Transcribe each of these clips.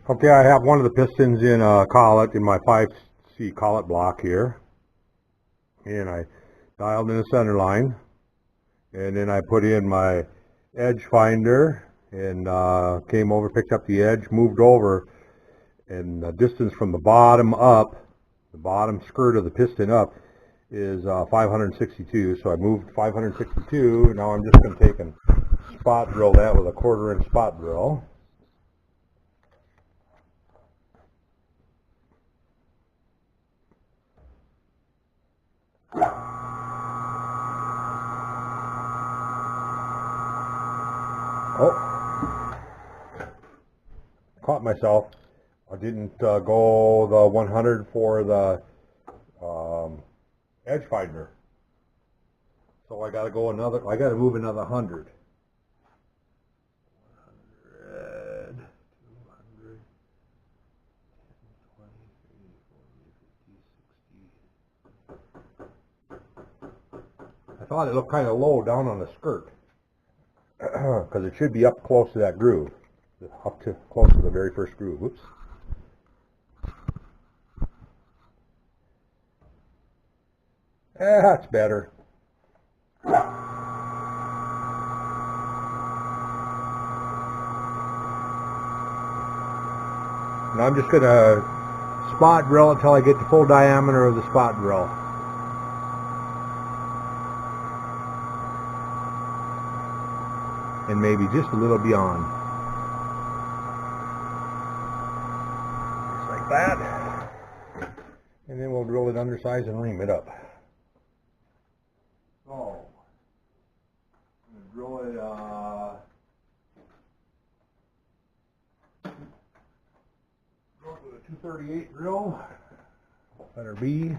Okay, I have one of the pistons in a collet, in my 5C collet block here. And I dialed in the center line. And then I put in my edge finder and came over, picked up the edge, moved over. And the distance from the bottom up, the bottom skirt of the piston up, is 562. So I moved 562. Now I'm just going to take and spot drill that with a 1/4 inch spot drill. Oh, caught myself. I didn't go the 100 for the edge finder. So I got to go another, I got to move another 100. 100, 200, 20, 30, 40, 50, 60. I thought it looked kind of low down on the skirt. Because it should be up close to that groove, up to close to the very first groove. Whoops. That's better. And I'm just going to spot drill until I get the full diameter of the spot drill. And maybe just a little beyond. Just like that. And then we'll drill it undersize and ream it up. So, I'm going to drill it, with a 238 drill. Letter B.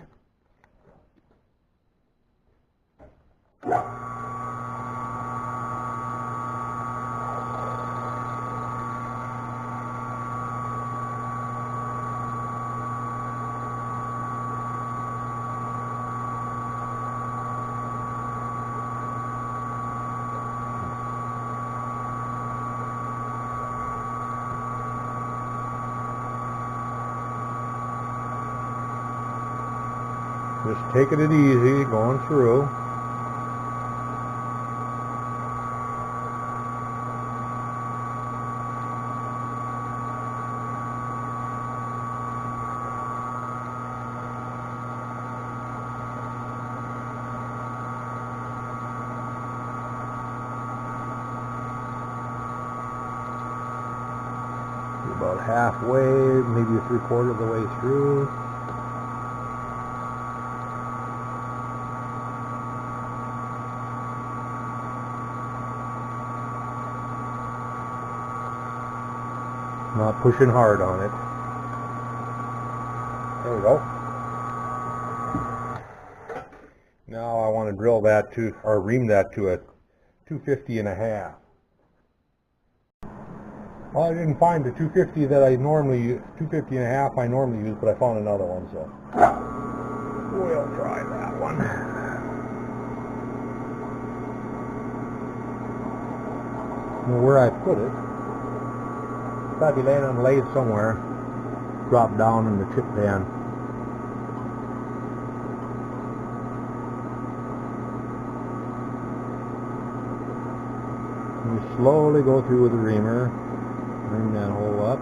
Just taking it easy, going through. About halfway, maybe 3/4 of the way through. Not pushing hard on it. There we go. Now I want to drill that to, or ream that to a 250.5. Well, I didn't find the 250 that I normally use, 250.5 I normally use, but I found another one, so we'll try that one. Now where I put it, it's got to be laying on the lathe somewhere. Drop down in the chip pan. And you slowly go through with the reamer. Ream that hole up.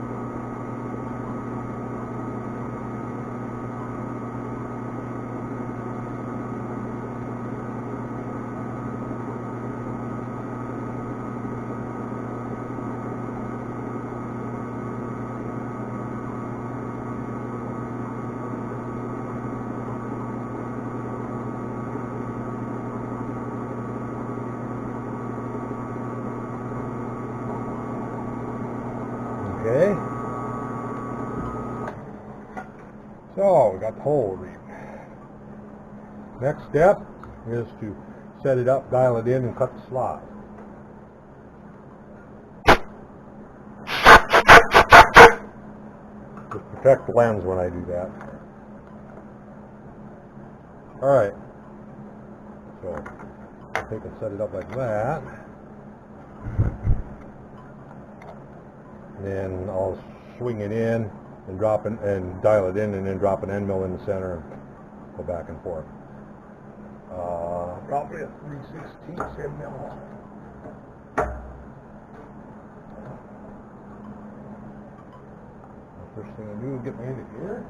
Okay. So we got the hole reamed. Next step is to set it up, dial it in, and cut the slot. Just protect the lens when I do that. Alright. So I'll take and set it up like that. And then I'll swing it in and drop it and dial it in, and then drop an end mill in the center and go back and forth. Probably a 3/16 end mill. First thing I do is get my indicator.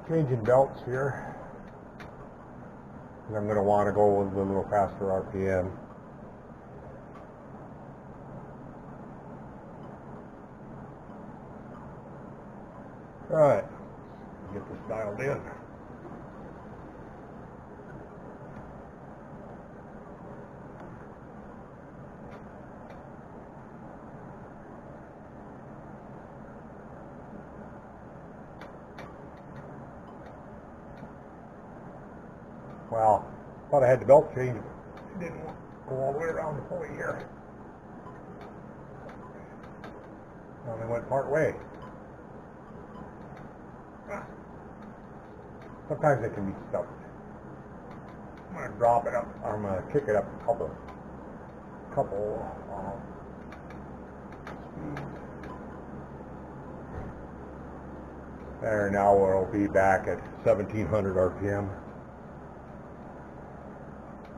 Changing belts here. I'm going to want to go with a little faster RPM. Alright, get this dialed in. Well, thought I had the belt changed. It didn't go all the way around the pulley here. Only went part way. Sometimes it can be stuck. I'm going to drop it up. I'm going to kick it up a couple speeds. There, now we'll be back at 1700 RPM.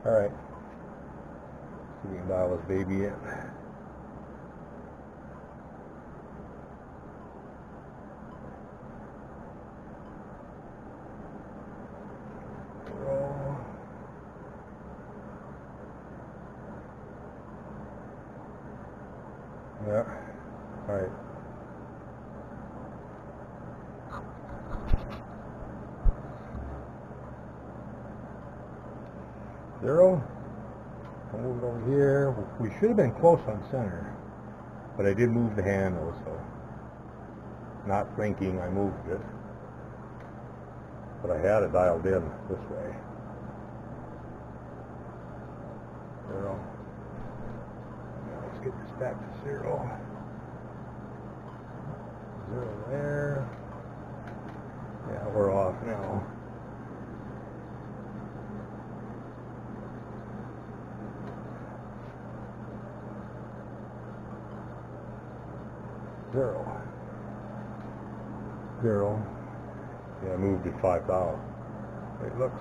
Alright, so we can dial this baby in. Roll. Yeah, alright. Zero. I'll move it over here. We should have been close on center, but I did move the handle, so not thinking I moved it, but I had it dialed in this way. Zero. Now let's get this back to zero. Zero there. Yeah, we're off now. Zero. Zero. Yeah, I moved it 5,000. It looks.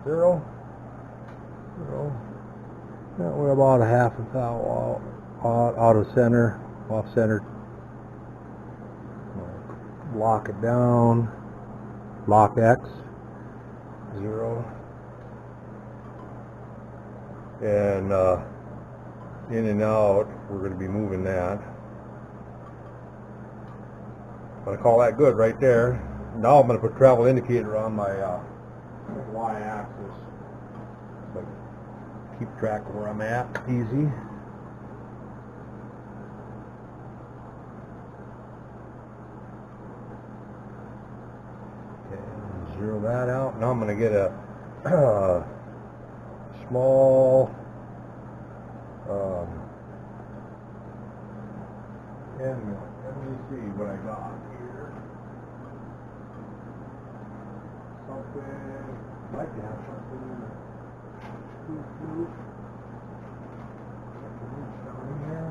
Zero. Zero. Yeah, we're about a half a thou out of center, off center. Lock it down. Lock X. Zero. And in and out, we're going to be moving that. But I call that good right there. Now I'm going to put travel indicator on my y-axis. So keep track of where I'm at. Easy. Okay, zero that out. Now I'm going to get a small and let me see what I got here. Something, I'd like to have something down here.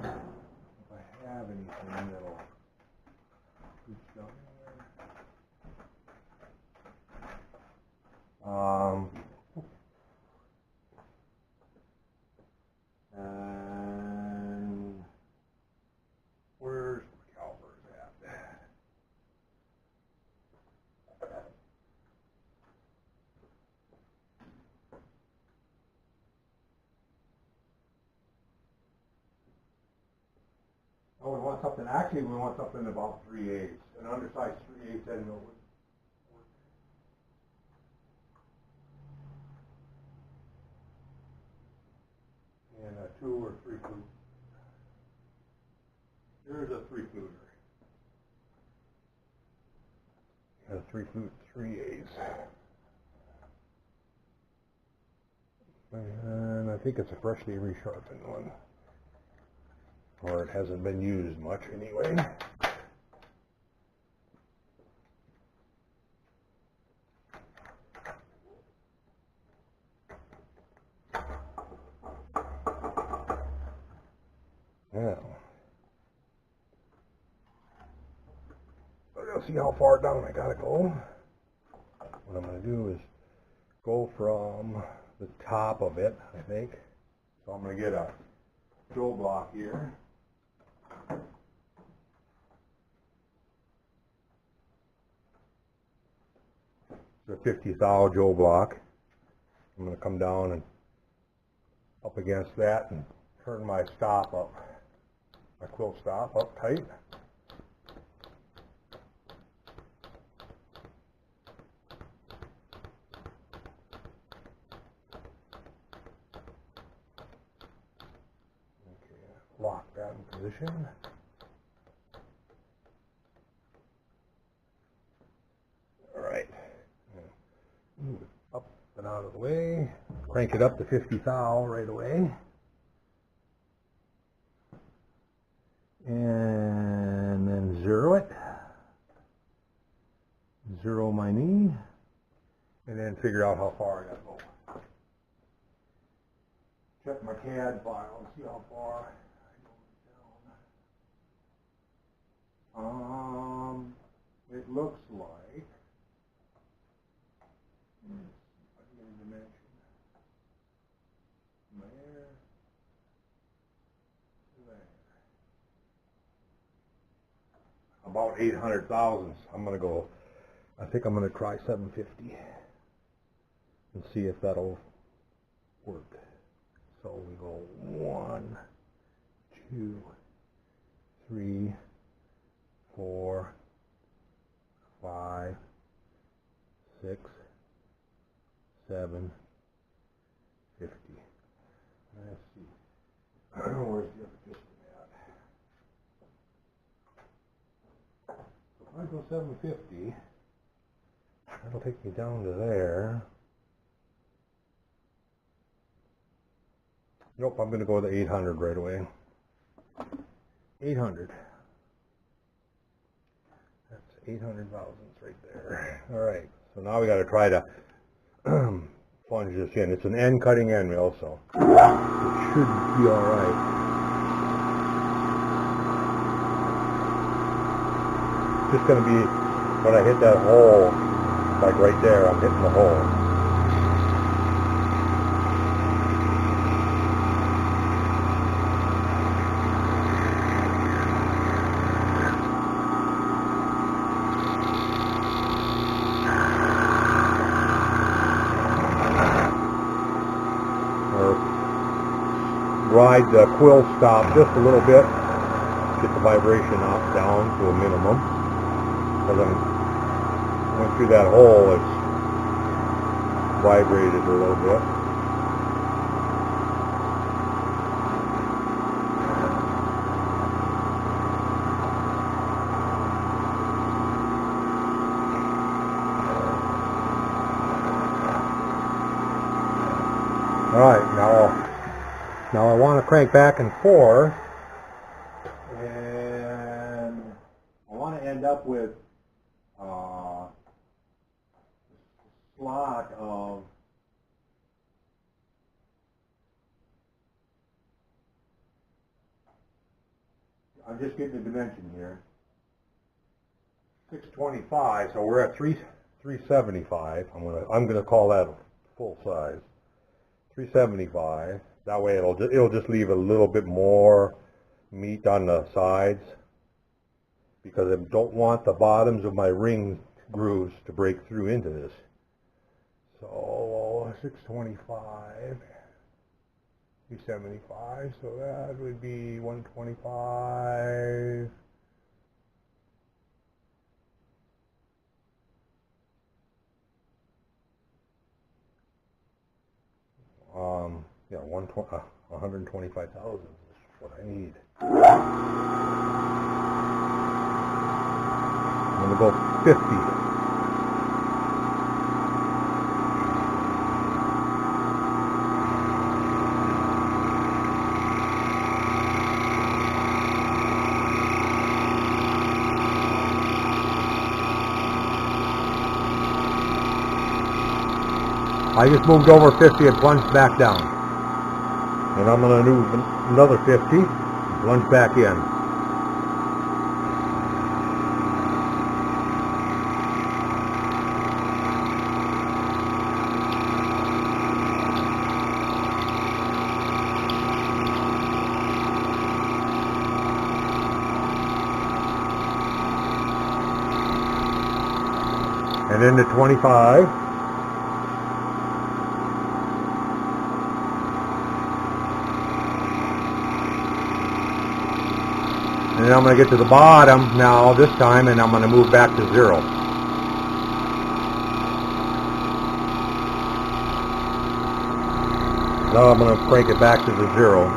If I have anything that'll reach down here. And where's the calipers at? Oh, we want something, actually we want something about 3/8, an undersized 3/8 end mill. 2 or 3 flute. Here's a 3 fluter. A 3 flute 3/8. And I think it's a freshly resharpened one. Or it hasn't been used much anyway. Now, we'll see how far down I gotta go. What I'm gonna do is go from the top of it, I think. So I'm gonna get a drill block here. It's a 50 thou Joe block. I'm going to come down and up against that and turn my stop up, my quill stop up tight. Okay, lock that in position. All right. Move it up and out of the way. Crank it up to 50 thou right away. And then zero it. Zero my knee. And then figure out how far I gotta go. Check my CAD file and see how far I go down. It looks like about 800 thousandths. I'm gonna go. I think I'm gonna try 750 and see if that'll work. So we go 1, 2, 3, 4, 5, 6, 7, 50. Let's see. Where's the other piston at? So if I go 750, that'll take me down to there. Nope, I'm going to go to 800 right away. 800. That's 800 thousandths right there. All right, so now we got to try to plunge this in. It's an end cutting end mill, so it should be all right. It's just going to be when I hit that hole, like right there, I'm hitting the hole. Ride the quill stop just a little bit, get the vibration up down to a minimum. Because I went through that hole, it's vibrated a little bit. All right, now I want to crank back and forth, and I want to end up with a slot of I'm just getting the dimension here. 625, so we're at 375. I'm gonna call that full size. 375. That way it'll just leave a little bit more meat on the sides, because I don't want the bottoms of my ring grooves to break through into this. So 625, 375, so that would be 125. Yeah, 120. 125,000 is what I need. I'm going to go 50. I just moved over 50 and plunged back down. And I'm going to move another 50 and plunge back in. And into 25. And then I'm going to get to the bottom now this time, and I'm going to move back to 0. Now I'm going to crank it back to the 0.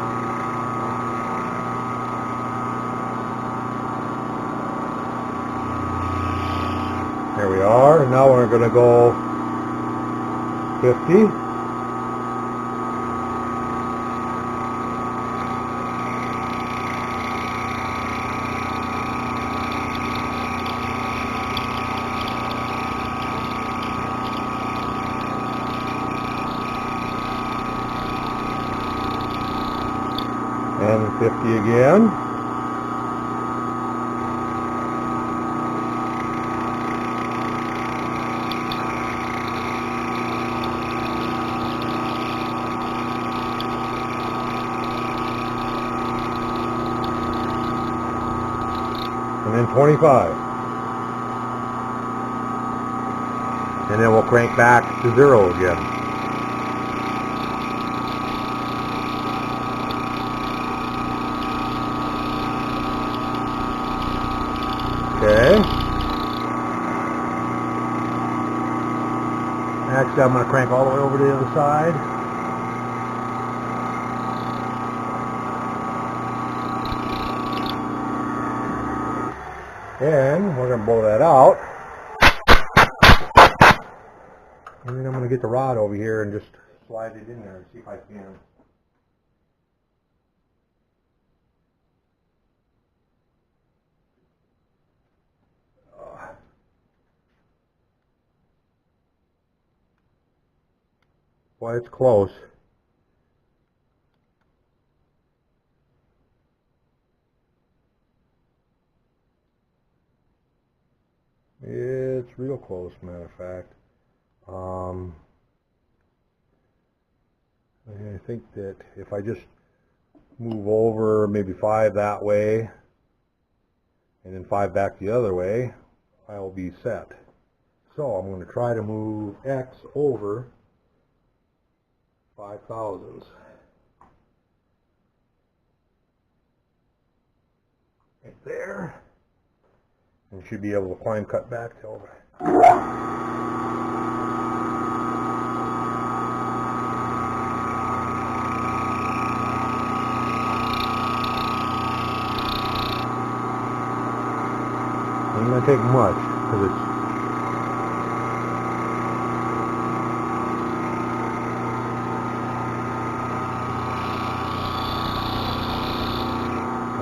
There we are. Now we're going to go 50. And 50 again. And then 25. And then we'll crank back to 0 again. Okay. Actually, I'm going to crank all the way over to the other side. And we're going to blow that out. And then I'm going to get the rod over here and just slide it in there and see if I can. Boy, it's close. It's real close, matter of fact. I think that if I just move over maybe 5 that way and then 5 back the other way, I'll be set. So I'm going to try to move X over 5 thousandths. Right there. And should be able to climb cut back to over. It's not going to take much because it's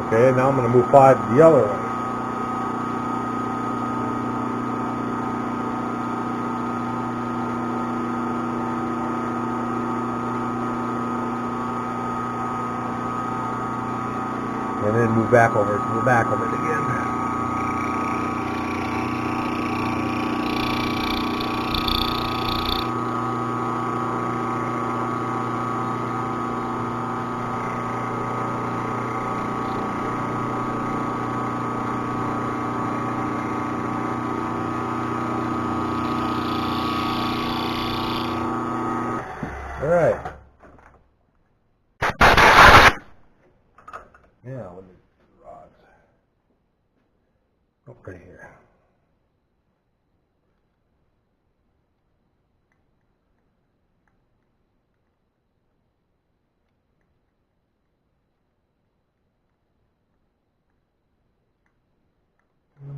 okay. Now I'm going to move 5 the other way. And then move back over to the back of it again. All right. Yeah, let me do the rods. Oh, right here.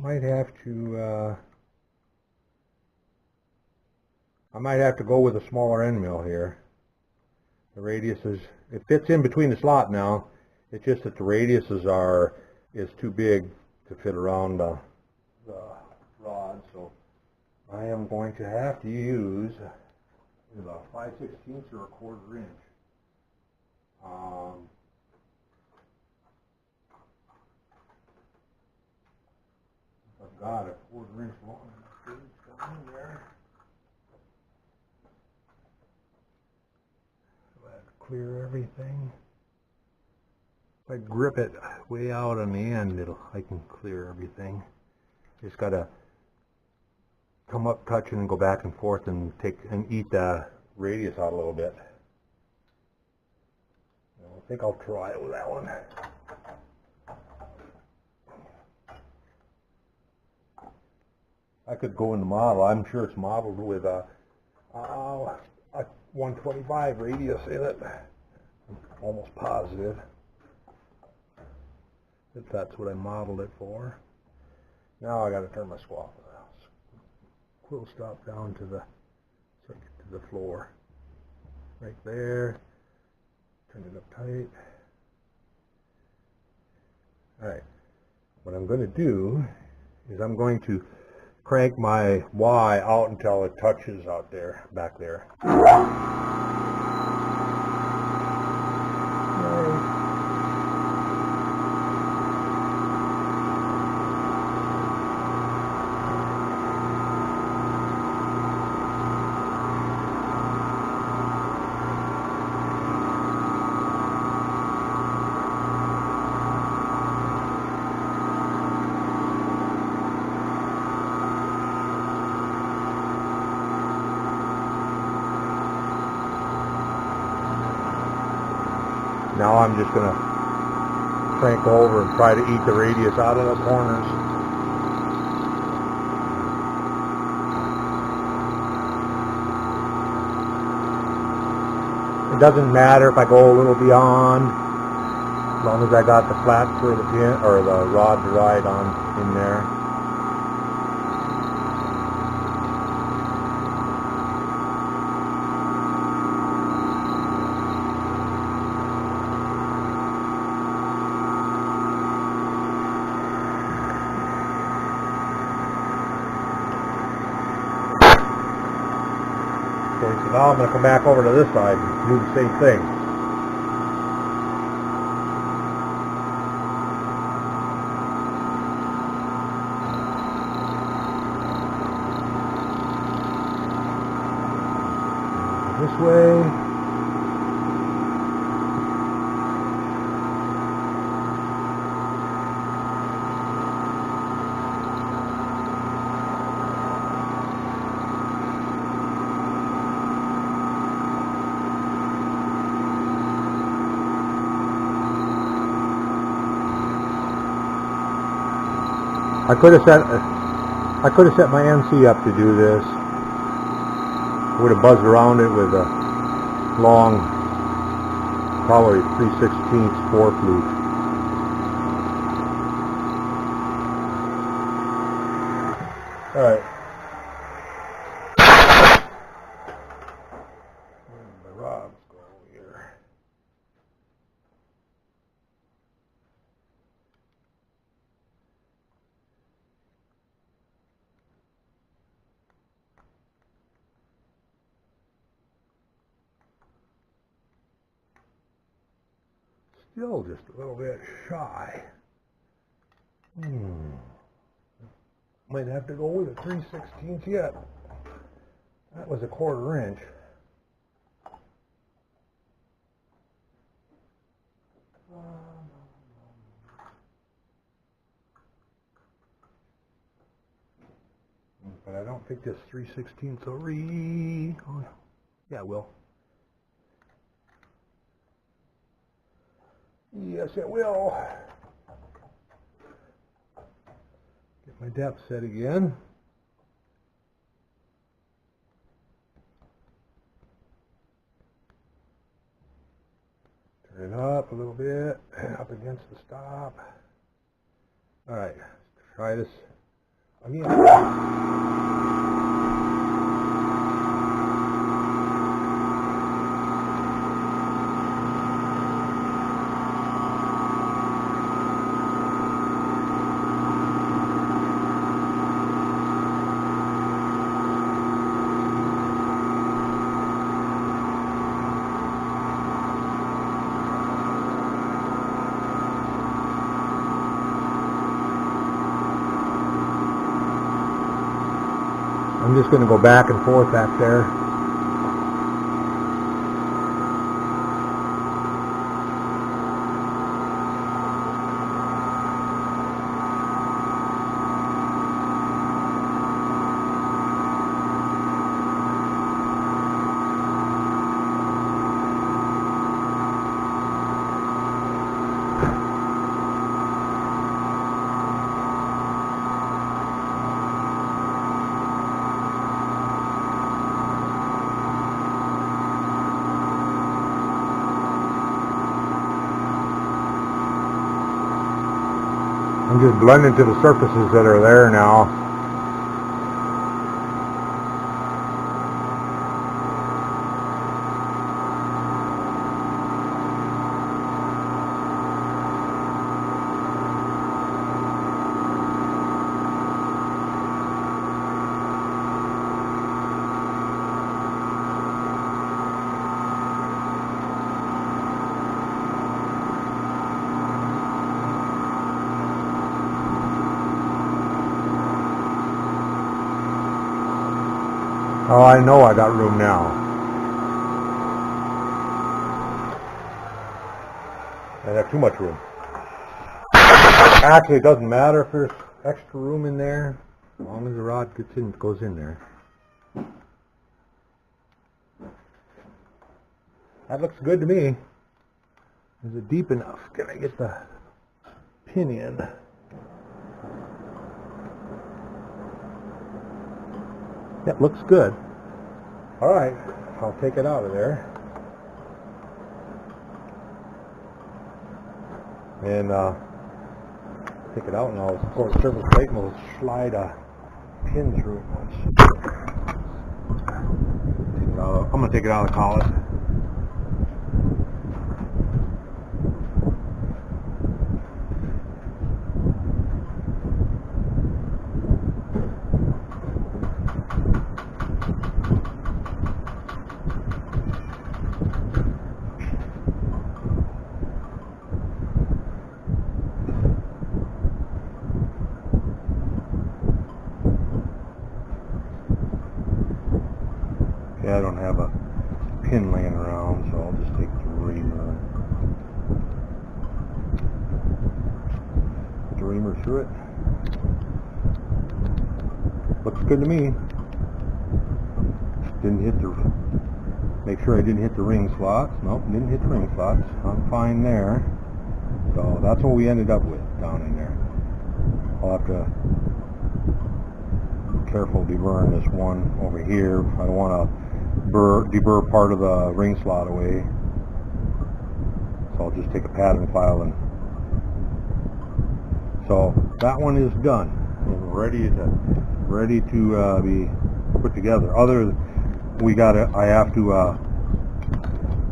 might have to go with a smaller end mill here. The radius it fits in between the slot now. It's just that the radiuses is too big to fit around the rod, so I am going to have to use a 5/16 or a 1/4 inch. I've got a 1/4 inch long down there. So I have to clear everything. If I grip it way out on the end, I can clear everything. Just gotta come up, touch it, and go back and forth and eat the radius out a little bit. I think I'll try it with that one. I could go in the model. I'm sure it's modeled with a 125 radius in it. I'm almost positive that that's what I modeled it for. Now I got to turn my quill stop down to the floor, right there. Turn it up tight. All right. What I'm going to do is I'm going to crank my Y out until it touches out there, back there. Now I'm just going to crank over and try to eat the radius out of the corners. It doesn't matter if I go a little beyond, as long as I got the flat for the pin or the rod to ride on in there. Okay, so now I'm going to come back over to this side and do the same thing. This way. I could have set my NC up to do this. Would have buzzed around it with a long, probably 3/16 4 flute. All right. Where did my rods go here? Still just a little bit shy. Might have to go with a 3/16 yet. That was a 1/4 inch. But I don't think this 3/16 will oh, yeah, it will. Yes, it will. Get my depth set again. Turn it up a little bit, up against the stop. All right, let's try this again. I'm just going to go back and forth back there. I'm just blending to the surfaces that are there now. Oh, I know I got room now. I have too much room. Actually, it doesn't matter if there's extra room in there, as long as the rod goes in there. That looks good to me. Is it deep enough? Can I get the pin in? That looks good. All right, I'll take it out of there. And take it out and I'll pour the surface plate and we'll slide a pin through it once. I'm going to take it out of the collet. I don't have a pin laying around, so I'll just take the reamer. Put the reamer through it. Looks good to me. Didn't hit the. Make sure I didn't hit the ring slots. Nope, didn't hit the ring slots. I'm fine there. So that's what we ended up with down in there. I'll have to be careful deburring this one over here. I don't want to deburr part of the ring slot away, so I'll just take a pattern file and so that one is done and ready to be put together. I have to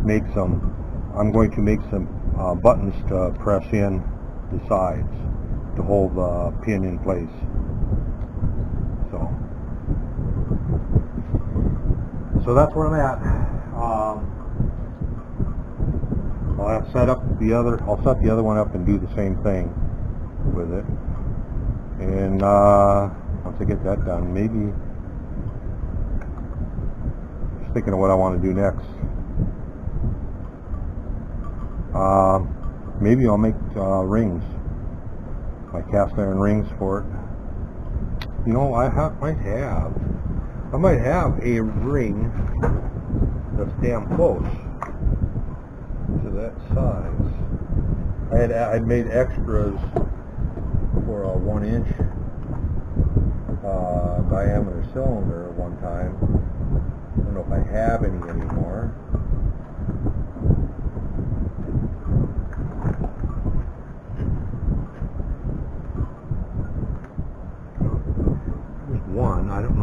make some. I'm going to make some buttons to press in the sides to hold the pin in place. So that's where I'm at. I'll have to set up the other. I'll set the other one up and do the same thing with it. And once I get that done, maybe just thinking of what I want to do next. Maybe I'll make rings, my cast iron rings for it. You know, I might have a ring that's damn close to that size. I'd made extras for a 1-inch diameter cylinder at one time. I don't know if I have any anymore.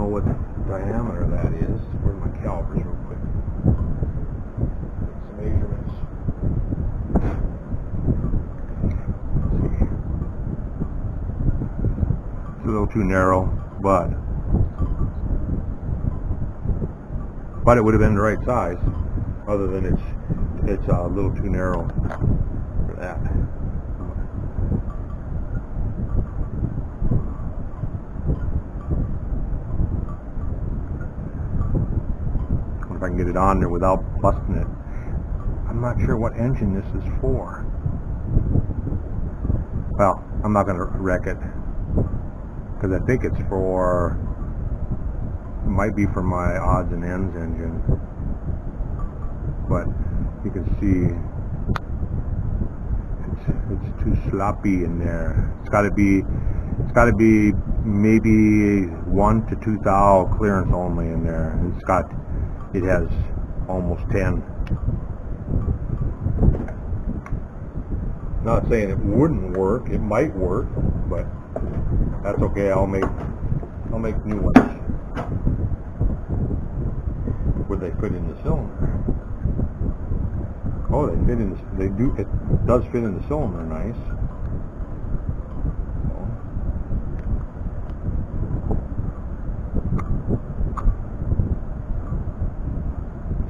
know what diameter that is. Where's my calipers real quick? Take some measurements. Let's see. It's a little too narrow, but it would have been the right size, other than it's a little too narrow for that. If I can get it on there without busting it. I'm not sure what engine this is for. Well, I'm not going to wreck it, because I think it's for, might be for my odds and ends engine, but you can see it's too sloppy in there. It's got to be maybe 1 to 2 thou clearance only in there. It has almost 10. Not saying it wouldn't work. It might work, but that's okay. I'll make new ones. Would they fit in the cylinder? Oh, they fit in. They do. It does fit in the cylinder, nice.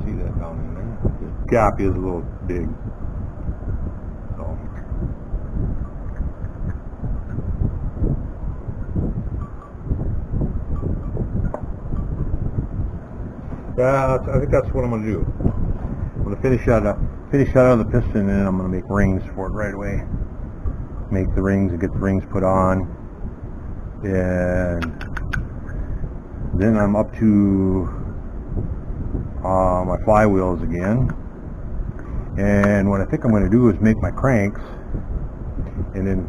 See that down in there? The gap is a little big. So. Yeah, I think that's what I'm going to do. I'm going to finish out of the piston, and then I'm going to make rings for it right away. Make the rings and get the rings put on, and then I'm up to my flywheels again. And what I think I'm going to do is make my cranks, and then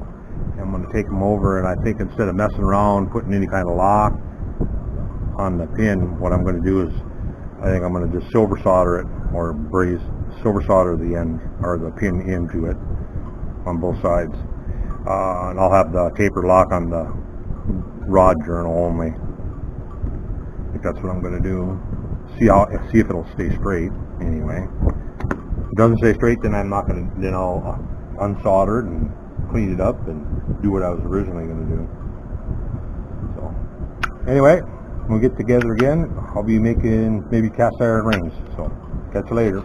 I'm going to take them over, and I think instead of messing around putting any kind of lock on the pin, what I'm going to do is I think I'm going to just silver solder it, or silver solder the end or the pin into it on both sides, and I'll have the tapered lock on the rod journal only. I think that's what I'm going to do. See if it'll stay straight. Anyway, if it doesn't stay straight, then I'm not going to. Then I'll unsolder it and clean it up and do what I was originally going to do. So anyway, when we get together again, I'll be making maybe cast iron rings. So catch you later.